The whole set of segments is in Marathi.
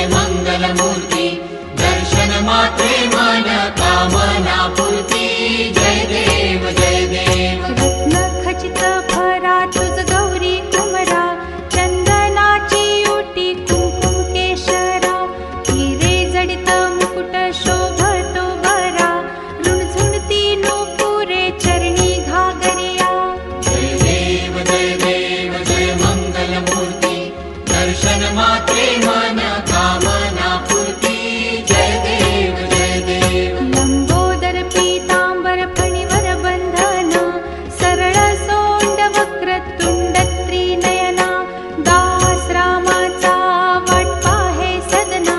जय मंगलमूर्ती दर्शन मात्रे मन कामना पूर्ती जय देव जय देव रत्न खचित भरा तुझ गौरी कुमरा चंदनाची उटी कुंकुम केशरा हिरे जडित मुकुट शोभतो बरा रुणझुणती नूपुरे चरणी घागरिया जय देव जय मंगलमूर्ती दर्शन मात्रे मन कामना पूर्ती जय देव जय देव लंबोदर पीतांबर फणिवर बंधन सरळ सोंड वक्र तुंड त्रिनयना दास रामाचा वाट पाहे सदना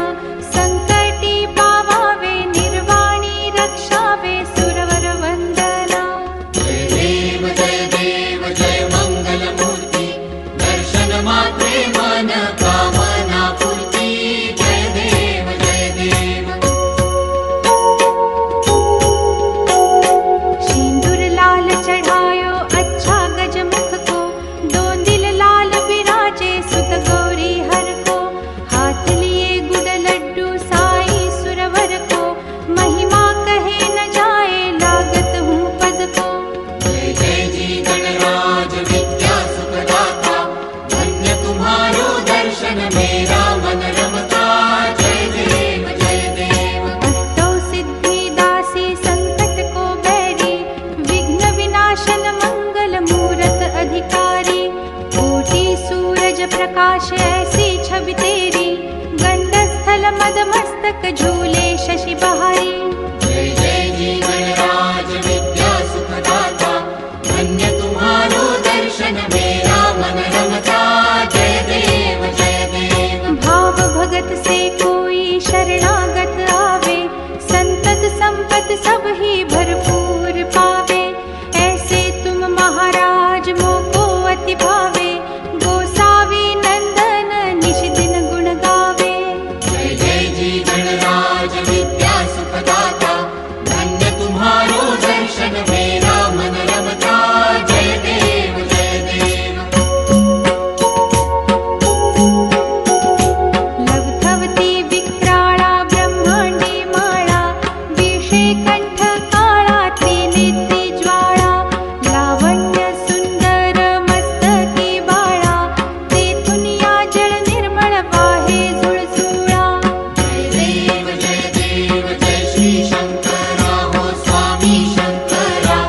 संकटी पावावे निर्वाणी रक्षावे सुरवर वंदना जय देव जय मंगलमूर्ती दर्शन मात्रे मन कामना पूर्ती जय देव जय देव सिंदूर लाल चढ़ायो अच्छा गजमुख को दो दिल लाल विराजे सुत गौरी हर को हाथ लिए गुड़ लड्डू साई सुरवर को महिमा कहे न जाए लागत हूँ पद को जय जी गणराज विद्या सुखदाता धन्य तुम्हारो दर्शन मेरा मन रमता जय देव जय देव अष्टौ सिद्धि दासी संकट को बैरी विघ्न विनाशन मंगल मूरत अधिकारी कोटि सूरज प्रकाश ऐसी छवि तेरी गंडस्थल मद मस्तक झूले शशि बहारी जय जी गणराज विद्या सुखदाता धन्य तुम्हारो दर्शन मेरा मन रमता जय देव जय देव भाव भगत से कोई शरणागत आवे संतत संपत सब ही भरपूर पावे ऐसे तुम महाराज मोको अति भावे गोसावी नंदन निश दिन गुण गावे जय जी गणराज विद्या सुखदाता धन्य तुम्हारो दर्शन मेरा मन रमता जय देव जय देव लवथवती विक्राळा ब्रह्मांडी माळा विषे कंठ काळा त्रिनेत्री ज्वाळा लावण्य सुंदर मस्तकी बाळा तेथून या जळ निर्मळ वाहे झुळझुळा जय देव जय श्री शंकरा हो स्वामी शंकरा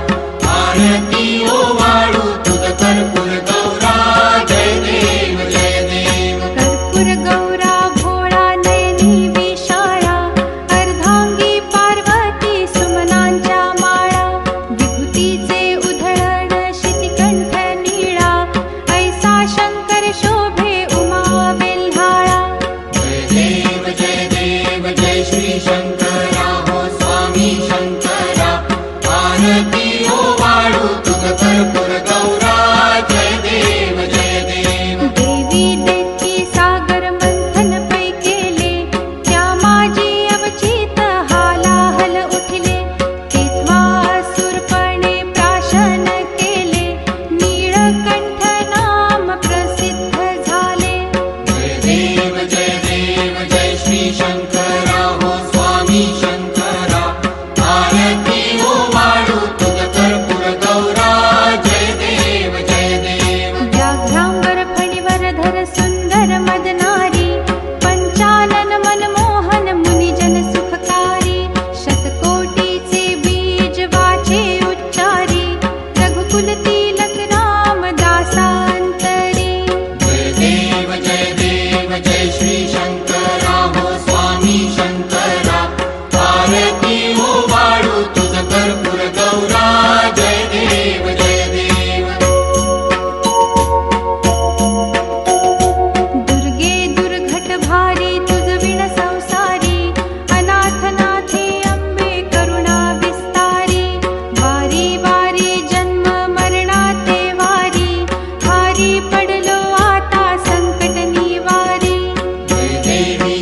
आरती ओ वाळू तुझ कर्पूर गौरा जय देव जय देव कर्पूर गौरा भोळा नयनी विशाळा अर्धांगी पार्वती सुमनांच्या माळा विभूतीचे उधळण शितिकंठ नीळा ऐसा शंकर शोभे उमा वेल्हाळा जय देव जय श्री शंकरा हो स्वामी शंकरा आरती ओ वाळू तुझ कर्पूर गौरा जय देव जय देव देवी दैत्य सागर मंथन पै केले त्या माझी अवचित हालाहल उठले तेव्हा असुरपणे प्राशन केले नीळकंठ नाम प्रसिद्ध झाले देव जय श्री शंकरा हो स्वामी शंकरा आरती ओ वाळू तुझ कर्पूर गौरा जय देव जय देव व्याघ्रांबर फणिवर धर सुंदर मदनारी पंचानन मनमोहन मुनिजन सुखकारी शतकोटीचे बीज वाचे उच्चारी रघुकुल तिलक राम दासांतरी जय देव जय श्री शंकरा हो स्वामी शंकरा आरती ओ वाळू तुझ कर्पूर गौरा जय देव जय देव दुर्गे दुर्घट भारी तुझ विण संसारी अनाथ नाथे अंबे करुणा विस्तारी वारी वारी जन्म मरणाते वारी हारी पडलो आता संकट निवारी देवी